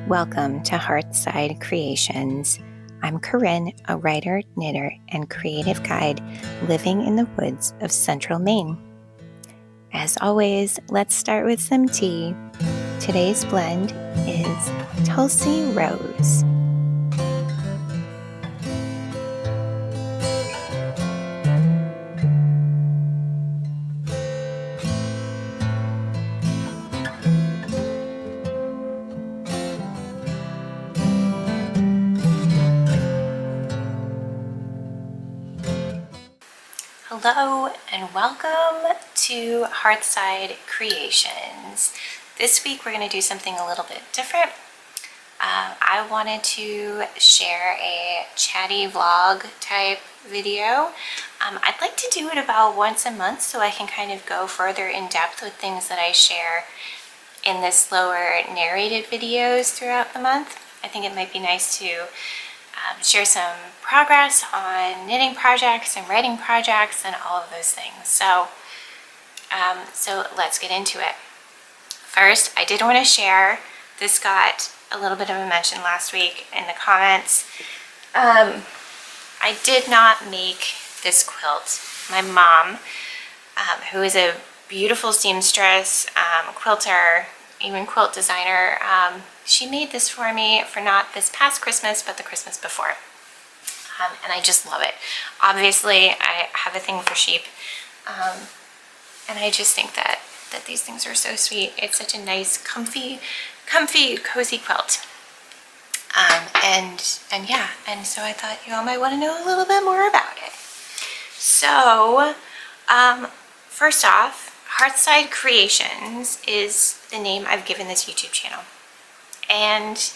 Welcome to Hearthside Creations. I'm Corinne, a writer, knitter, and creative guide living in the woods of central Maine. As always, let's start with some tea. Today's blend is Tulsi Rose. Hello and welcome to Hearthside Creations. This week we're going to do something a little bit different. I wanted to share a chatty vlog type video. I'd like to do it about once a month so I can kind of go further in depth with things that I share in the slower narrated videos throughout the month. I think it might be nice to share some progress on knitting projects and writing projects and all of those things. So let's get into it. First, I did want to share, this got a little bit of a mention last week in the comments. I did not make this quilt. My mom, who is a beautiful seamstress, quilter, even quilt designer, she made this for me for not this past Christmas, but the Christmas before. And I just love it. Obviously, I have a thing for sheep. And I just think that these things are so sweet. It's such a nice, comfy, cozy quilt. And so I thought you all might want to know a little bit more about it. So, first off, Hearthside Creations is the name I've given this YouTube channel. And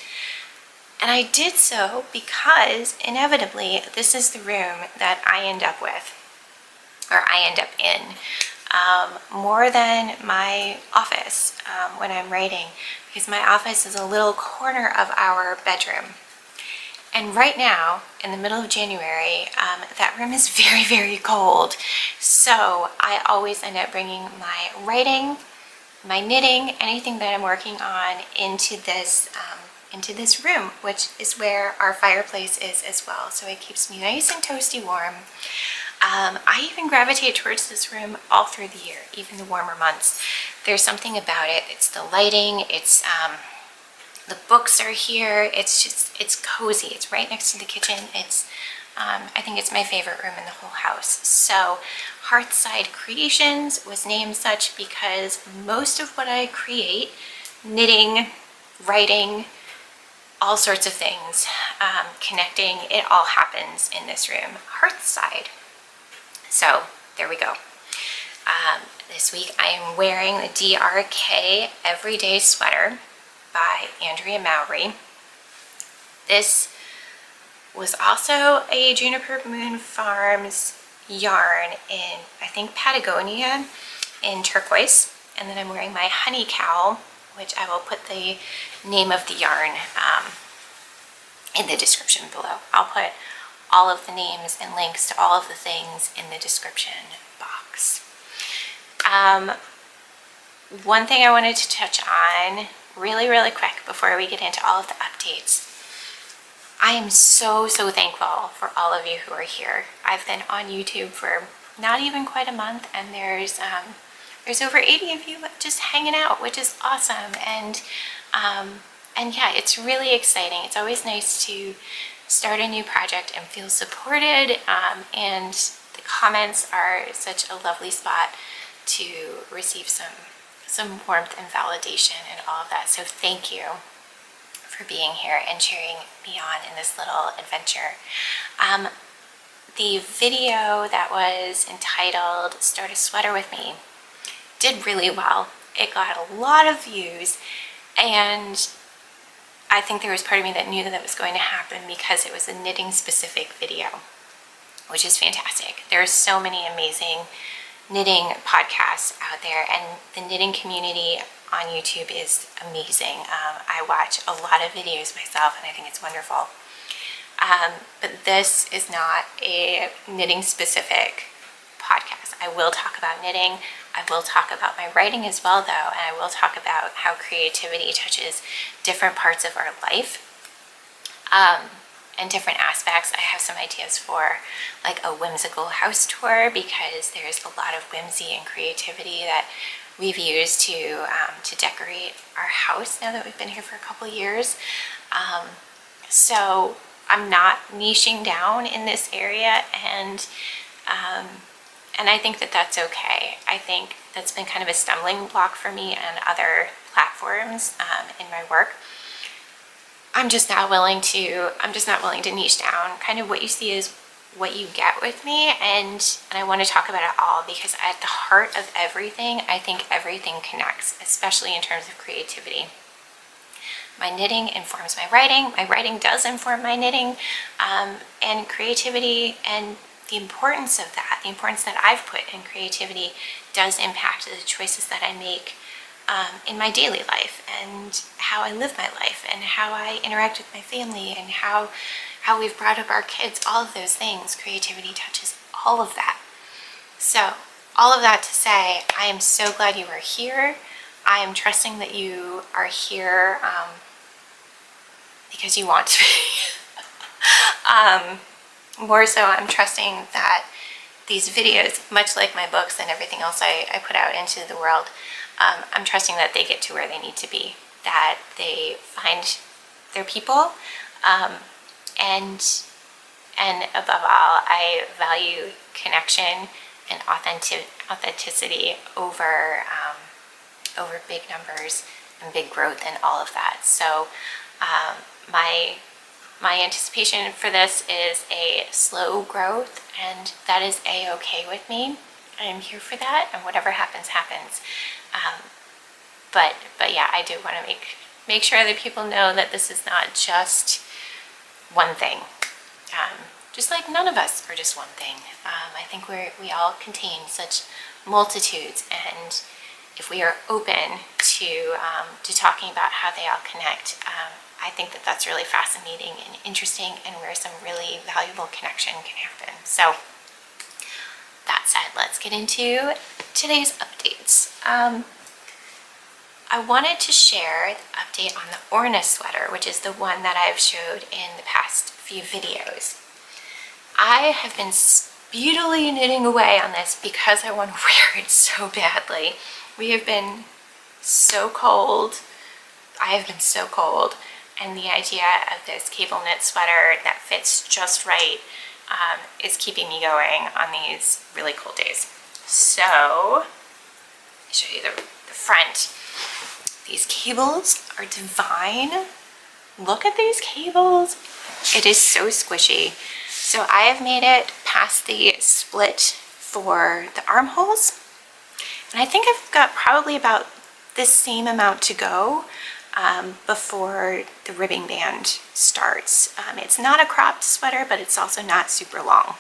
I did so because inevitably this is the room that I end up with, or I end up in, more than my office when I'm writing, because my office is a little corner of our bedroom. And right now, in the middle of January, that room is very, very cold. So I always end up bringing my writing, my knitting, anything that I'm working on into this room, which is where our fireplace is as well. So it keeps me nice and toasty warm. I even gravitate towards this room all through the year, even the warmer months. There's something about it. It's the lighting. It's the books are here. It's cozy. It's right next to the kitchen. I think it's my favorite room in the whole house. So Hearthside Creations was named such because most of what I create, knitting, writing, all sorts of things, connecting, it all happens in this room, Hearthside. So there we go. This week I am wearing the DRK Everyday Sweater by Andrea Mowry. This was also a Juniper Moon Farms yarn in, I think, Patagonia in Turquoise. And then I'm wearing my honey cowl, which I will put the name of the yarn in the description below. I'll put all of the names and links to all of the things in the description box. One thing I wanted to touch on really, really quick before we get into all of the updates. I am so thankful for all of you who are here. I've been on YouTube for not even quite a month, and there's over 80 of you just hanging out, which is awesome. And yeah, it's really exciting. It's always nice to start a new project and feel supported, and the comments are such a lovely spot to receive some warmth and validation and all of that. So thank you for being here and cheering me on in this little adventure. The video that was entitled Start a Sweater With Me did really well. It got a lot of views, and I think there was part of me that knew that was going to happen because it was a knitting specific video, which is fantastic. There are so many amazing knitting podcasts out there, and the knitting community on YouTube is amazing. I watch a lot of videos myself, and I think it's wonderful. But this is not a knitting specific podcast. I will talk about knitting. I will talk about my writing as well though, and I will talk about how creativity touches different parts of our life and different aspects. I have some ideas for like a whimsical house tour, because there's a lot of whimsy and creativity that we've used to decorate our house now that we've been here for a couple years. So I'm not niching down in this area, and I think that that's okay. I think that's been kind of a stumbling block for me and other platforms in my work. I'm just not willing to niche down. Kind of what you see is what you get with me, and I want to talk about it all, because at the heart of everything, I think everything connects, especially in terms of creativity. My knitting informs my writing does inform my knitting, and creativity, and the importance of that, the importance that I've put in creativity does impact the choices that I make in my daily life, and how I live my life, and how I interact with my family, and how we've brought up our kids. All of those things, creativity touches all of that. So all of that to say, I am so glad you are here. I am trusting that you are here because you want to be. More so, I'm trusting that these videos, much like my books and everything else I put out into the world, I'm trusting that they get to where they need to be, that they find their people, and above all, I value connection and authenticity over big numbers and big growth and all of that. So my anticipation for this is a slow growth, and that is a-okay with me. I am here for that, and whatever happens, happens. But yeah, I do want to make sure that people know that this is not just one thing. Just like none of us are just one thing. I think we all contain such multitudes, and if we are open to talking about how they all connect, I think that that's really fascinating and interesting, and where some really valuable connection can happen. So that said, let's get into today's updates. I wanted to share the update on the Orna sweater, which is the one that I've showed in the past few videos. I have been speedily knitting away on this because I want to wear it so badly. We have been so cold. I have been so cold, and the idea of this cable knit sweater that fits just right is keeping me going on these really cold days. So I'll show you the front. These cables are divine. Look at these cables. It is so squishy. So I have made it past the split for the armholes, and I think I've got probably about this same amount to go before the ribbing band starts. It's not a cropped sweater, but it's also not super long.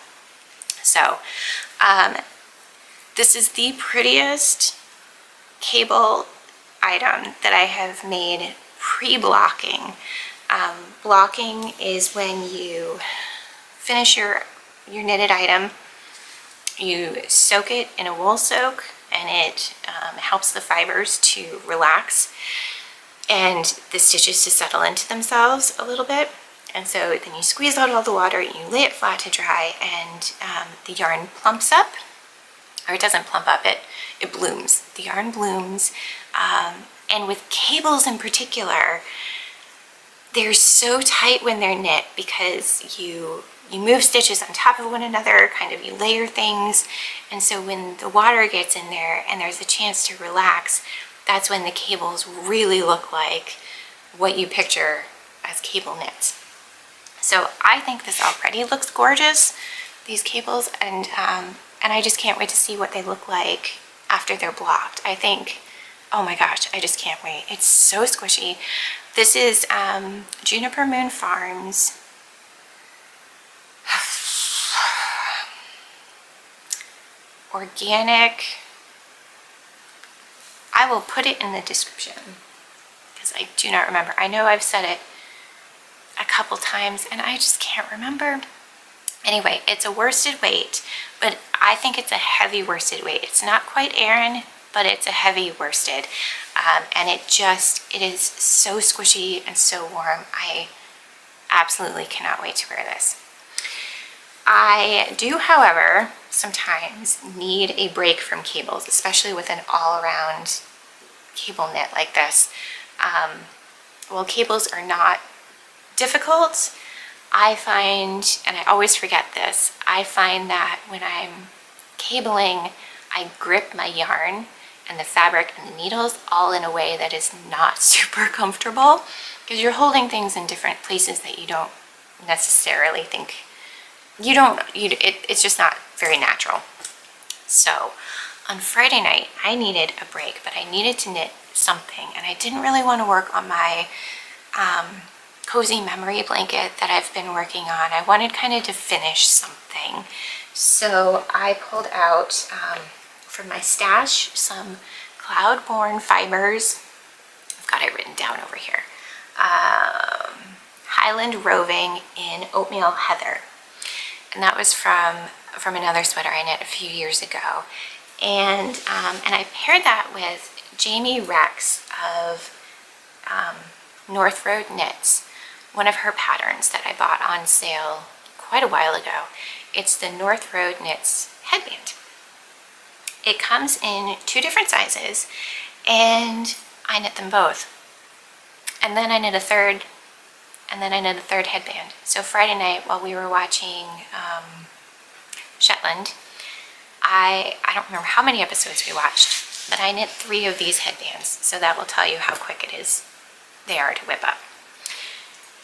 So this is the prettiest cable item that I have made pre-blocking. Blocking is when you finish your knitted item, you soak it in a wool soak, and it helps the fibers to relax and the stitches to settle into themselves a little bit. And so then you squeeze out all the water, you lay it flat to dry, and the yarn plumps up, or it doesn't plump up, it blooms. The yarn blooms, and with cables in particular, they're so tight when they're knit because you move stitches on top of one another, kind of you layer things, and so when the water gets in there and there's a chance to relax, that's when the cables really look like what you picture as cable knits. So I think this already looks gorgeous, these cables, and I just can't wait to see what they look like after they're blocked. I think, oh my gosh, I just can't wait. It's so squishy. This is Juniper Moon Farms organic. I will put it in the description because I do not remember. I know I've said it a couple times and I just can't remember. Anyway, it's a worsted weight, but I think it's a heavy worsted weight. It's not quite Aran but it's a heavy worsted, and it is so squishy and so warm. I absolutely cannot wait to wear this. I do, however, sometimes need a break from cables, especially with an all-around cable knit like this. Well, cables are not difficult. I find, and I always forget this, I find that when I'm cabling, I grip my yarn and the fabric and the needles all in a way that is not super comfortable, because you're holding things in different places that you don't necessarily think, it's just not very natural. So on Friday night, I needed a break, but I needed to knit something, and I didn't really want to work on my cozy memory blanket that I've been working on. I wanted kind of to finish something. So I pulled out from my stash some Cloudborn fibers. I've got it written down over here. Highland Roving in Oatmeal Heather. And that was from another sweater I knit a few years ago. And I paired that with Jamie Rex of North Road Knits, one of her patterns that I bought on sale quite a while ago. It's the North Road Knits headband. It comes in 2 different sizes, and I knit them both. And then I knit a third, and then I knit a third headband. So Friday night, while we were watching Shetland, I don't remember how many episodes we watched, but I knit 3 of these headbands. So that will tell you how quick they are to whip up.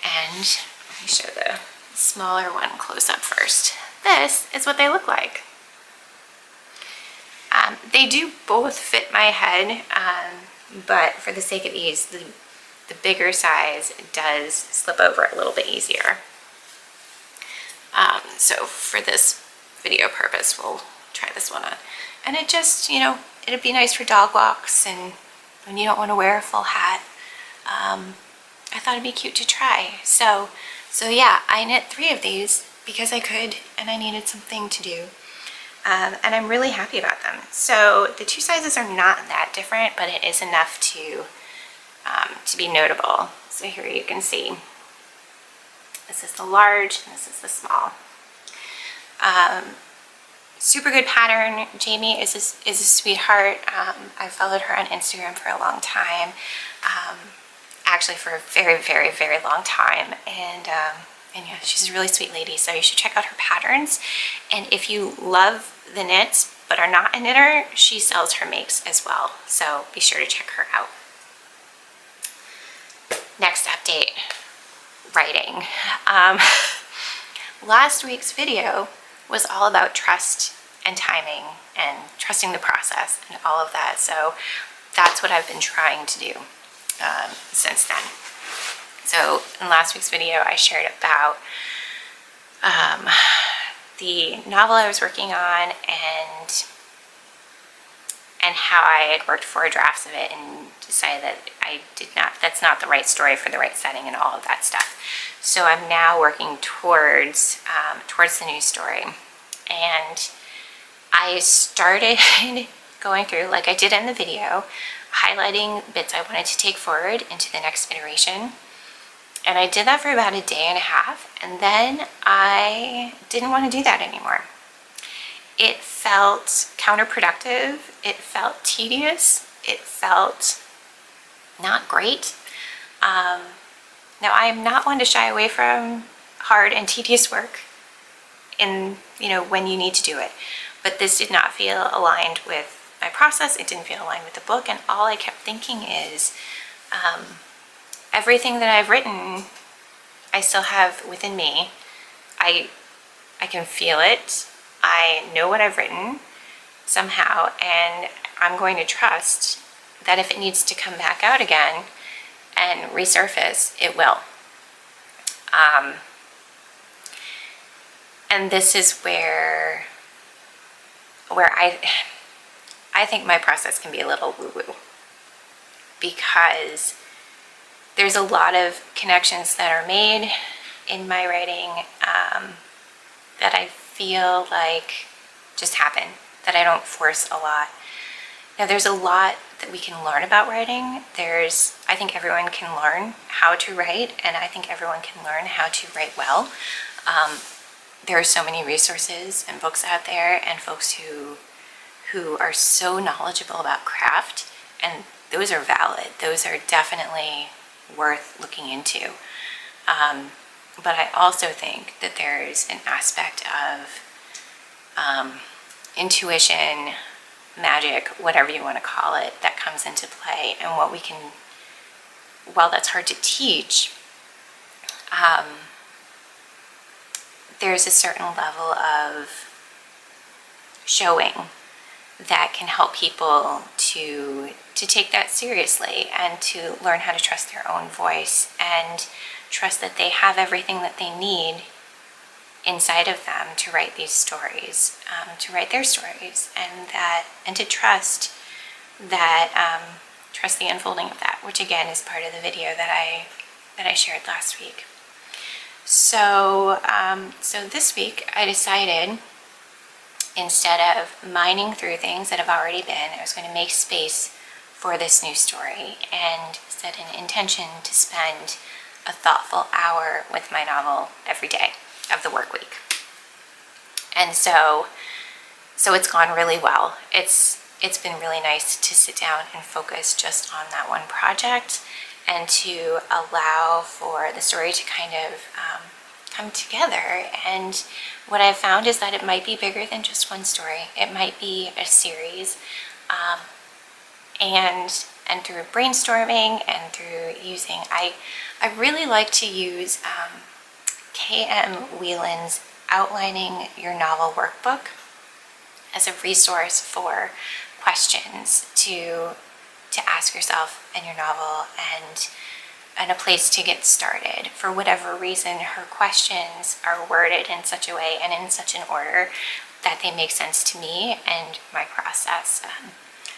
And let me show the smaller one close up first. This is what they look like. They do both fit my head, but for the sake of ease, the bigger size does slip over a little bit easier. So for this video purpose, we'll try this one on. And it just, it'd be nice for dog walks and when you don't want to wear a full hat. I thought it'd be cute to try. So yeah, I knit 3 of these because I could and I needed something to do. And I'm really happy about them. So the 2 sizes are not that different, but it is enough to be notable. So here you can see, this is the large and this is the small. Super good pattern. Jamie is a sweetheart. I've followed her on Instagram for a long time. Actually for a very, very, very long time. And yeah, she's a really sweet lady, so you should check out her patterns. And if you love the knits but are not a knitter, she sells her makes as well, so be sure to check her out. Next update, writing. Last week's video was all about trust and timing and trusting the process and all of that, so that's what I've been trying to do since then. So in last week's video, I shared about the novel I was working on and how I had worked 4 drafts of it and decided that that's not the right story for the right setting and all of that stuff. So I'm now working towards the new story. And I started going through, like I did in the video, highlighting bits I wanted to take forward into the next iteration. And I did that for about a day and a half, and then I didn't want to do that anymore. It felt counterproductive, it felt tedious, it felt not great. Now I am not one to shy away from hard and tedious work when you need to do it. But this did not feel aligned with my process, it didn't feel aligned with the book, and all I kept thinking is, everything that I've written, I still have within me. I can feel it. I know what I've written somehow, and I'm going to trust that if it needs to come back out again and resurface, it will. And this is where I think my process can be a little woo-woo, because there's a lot of connections that are made in my writing that I feel like just happen, that I don't force a lot. Now, there's a lot that we can learn about writing. I think everyone can learn how to write, and I think everyone can learn how to write well. There are so many resources and books out there, and folks who are so knowledgeable about craft, and those are valid. Those are definitely worth looking into. But I also think that there's an aspect of intuition, magic, whatever you want to call it, that comes into play. And what we can, while that's hard to teach, there's a certain level of showing that can help people to take that seriously and to learn how to trust their own voice and trust that they have everything that they need inside of them to write these stories, to write their stories, and to trust that, trust the unfolding of that, which again is part of the video that I shared last week. So this week I decided, instead of mining through things that have already been, I was going to make space for this new story and set an intention to spend a thoughtful hour with my novel every day of the work week. And so it's gone really well. It's been really nice to sit down and focus just on that one project and to allow for the story to kind of come together. And what I've found is that it might be bigger than just one story. It might be a series. And through brainstorming and through using, I really like to use K.M. Whelan's Outlining Your Novel Workbook as a resource for questions to ask yourself in your novel and a place to get started. For whatever reason, her questions are worded in such a way and in such an order that they make sense to me and my process.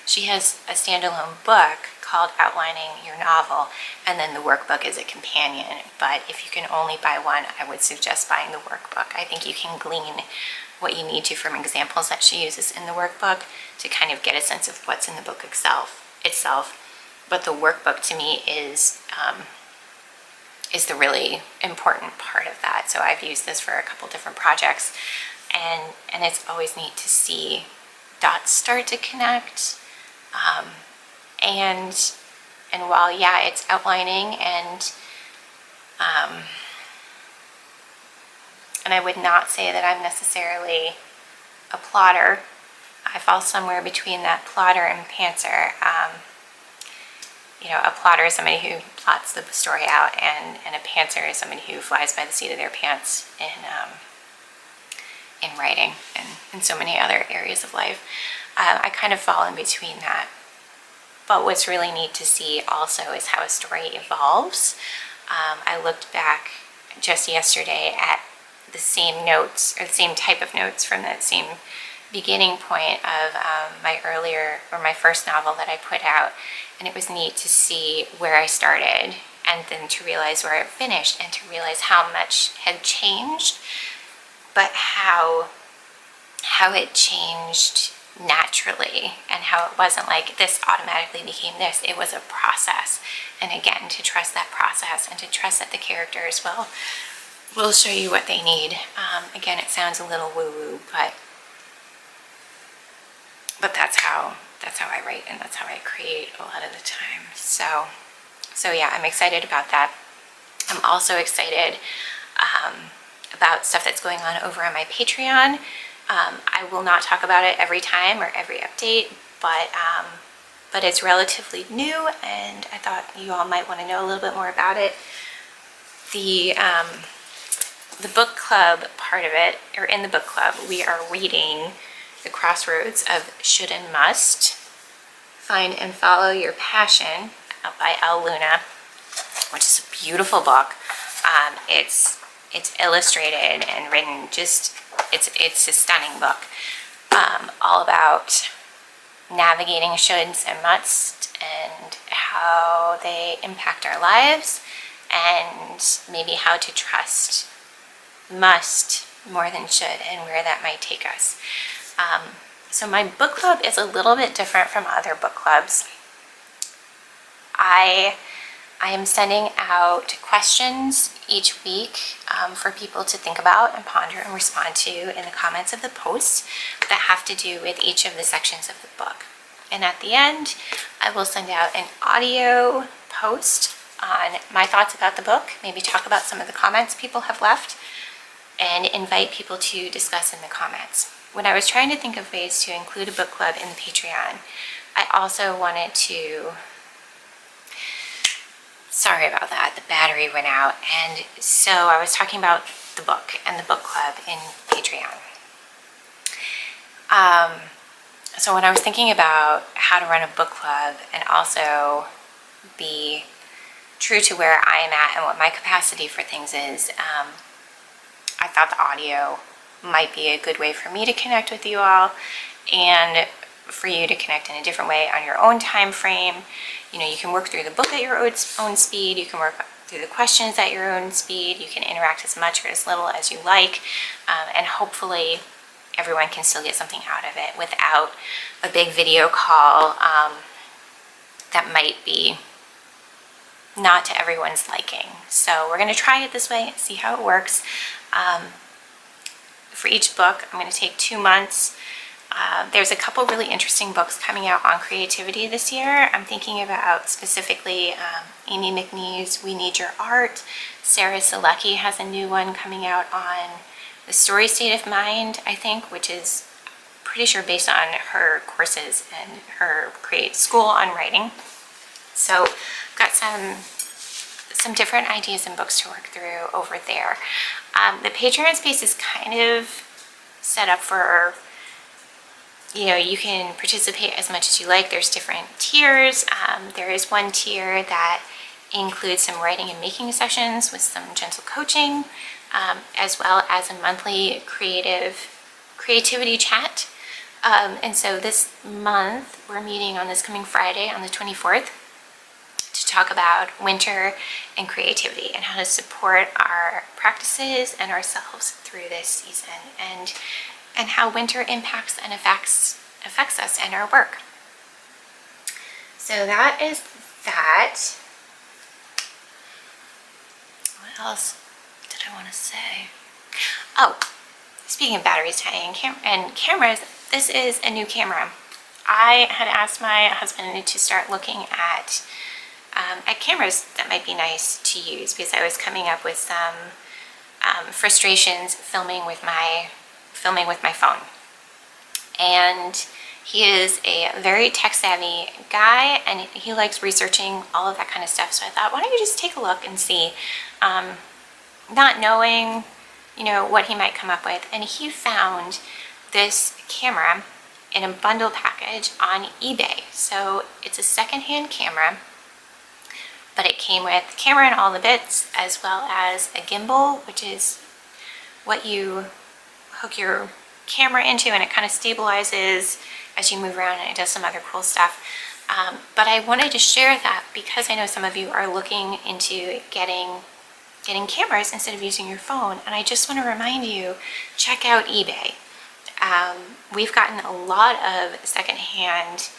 She has a standalone book called Outlining Your Novel, and then the workbook is a companion. But if you can only buy one, I would suggest buying the workbook. I think you can glean what you need to from examples that she uses in the workbook to kind of get a sense of what's in the book itself. But the workbook to me is the really important part of that. So I've used this for a couple different projects, and it's always neat to see dots start to connect. And while, yeah, it's outlining and I would not say that I'm necessarily a plotter. I fall somewhere between that plotter and pantser. A plotter is somebody who plots the story out, and a pantser is somebody who flies by the seat of their pants in writing and in so many other areas of life. I kind of fall in between that. But what's really neat to see also is how a story evolves. I looked back just yesterday at the same notes, or the same type of notes from that same beginning point of my first novel that I put out, and it was neat to see where I started and then to realize where I finished and to realize how much had changed, but how it changed naturally, and how it wasn't like this automatically became this. It was a process, and again, to trust that process and to trust that the characters will show you what they need. Again, it sounds a little woo-woo, but that's how I write, and that's how I create a lot of the time. So yeah, I'm excited about that. I'm also excited about stuff that's going on over on my Patreon. I will not talk about it every time or every update, but it's relatively new, and I thought you all might want to know a little bit more about it. The book club part of it, or in the book club, we are reading The Crossroads of Should and Must, Find and Follow Your Passion by Elle Luna, which is a beautiful book. It's illustrated and written, it's a stunning book, all about navigating shoulds and musts and how they impact our lives, and maybe how to trust must more than should and where that might take us. So my book club is a little bit different from other book clubs. I am sending out questions each week for people to think about and ponder and respond to in the comments of the posts that have to do with each of the sections of the book. And at the end, I will send out an audio post on my thoughts about the book, maybe talk about some of the comments people have left, and invite people to discuss in the comments. When I was trying to think of ways to include a book club in the Patreon, I also wanted to, sorry about that, the battery went out, and so I was talking about the book and the book club in Patreon. So when I was thinking about how to run a book club and also be true to where I am at and what my capacity for things is, I thought the audio might be a good way for me to connect with you all and for you to connect in a different way on your own time frame. You know, you can work through the book at your own speed, you can work through the questions at your own speed, you can interact as much or as little as you like, and hopefully everyone can still get something out of it without a big video call that might be not to everyone's liking. So we're going to try it this way, see how it works. For each book, I'm going to take 2 months. There's a couple really interesting books coming out on creativity this year. I'm thinking about specifically Amy McNee's We Need Your Art. Sarah Selecki has a new one coming out on the story state of mind, I think, which is pretty sure based on her courses and her school on writing. So I've got some different ideas and books to work through over there. The Patreon space is kind of set up for, you know, you can participate as much as you like. There's different tiers. There is one tier that includes some writing and making sessions with some gentle coaching, as well as a monthly creativity chat. And so this month we're meeting on this coming Friday on the 24th to talk about winter and creativity and how to support our practices and ourselves through this season, and how winter impacts and affects us and our work. So that is that. What else did I want to say? Oh, speaking of batteries dying and cameras, this is a new camera. I had asked my husband to start looking at cameras that might be nice to use because I was coming up with some frustrations filming with my phone. And he is a very tech savvy guy and he likes researching all of that kind of stuff. So I thought, why don't you just take a look and see, not knowing, you know, what he might come up with. And he found this camera in a bundle package on eBay. So it's a secondhand camera, but it came with the camera and all the bits, as well as a gimbal, which is what you hook your camera into, and it kind of stabilizes as you move around, and it does some other cool stuff. But I wanted to share that because I know some of you are looking into getting cameras instead of using your phone, and I just want to remind you, check out eBay. We've gotten a lot of secondhand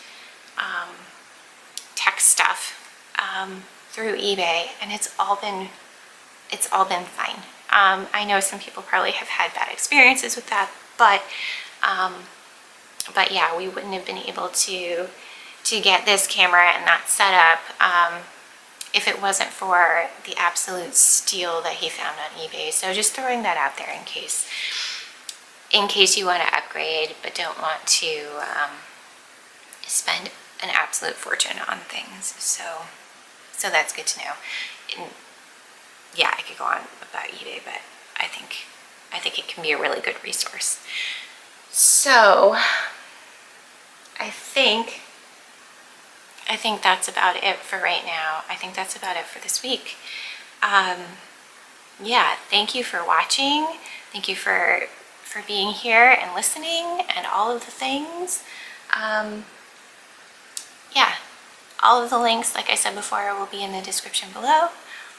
tech stuff through eBay, and it's all been fine. I know some people probably have had bad experiences with that, but yeah, we wouldn't have been able to get this camera and that setup if it wasn't for the absolute steal that he found on eBay. So just throwing that out there in case you want to upgrade but don't want to spend an absolute fortune on things. So that's good to know. And yeah, I could go on about eBay, but I think it can be a really good resource. So I think that's about it for right now. I think that's about it for this week. Yeah, thank you for watching. Thank you for being here and listening and all of the things. Yeah, all of the links, like I said before, will be in the description below.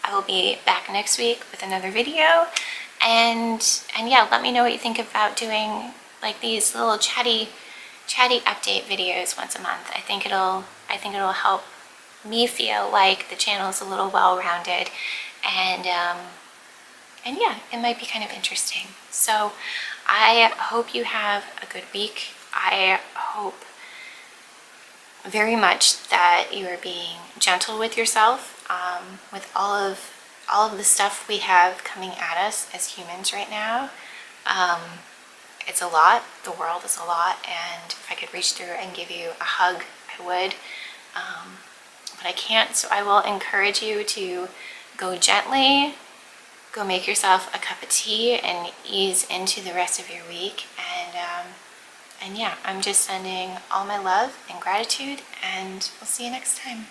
I will be back next week with another video. And yeah, let me know what you think about doing like these little chatty chatty update videos once a month. I think it'll help me feel like the channel is a little well-rounded, and yeah, it might be kind of interesting. So I hope you have a good week. I hope very much that you are being gentle with yourself, with all of the stuff we have coming at us as humans right now. It's a lot. The world is a lot, and if I could reach through and give you a hug, I would. But I can't, so I will encourage you to go gently, go make yourself a cup of tea, and ease into the rest of your week. And yeah, I'm just sending all my love and gratitude, and we'll see you next time.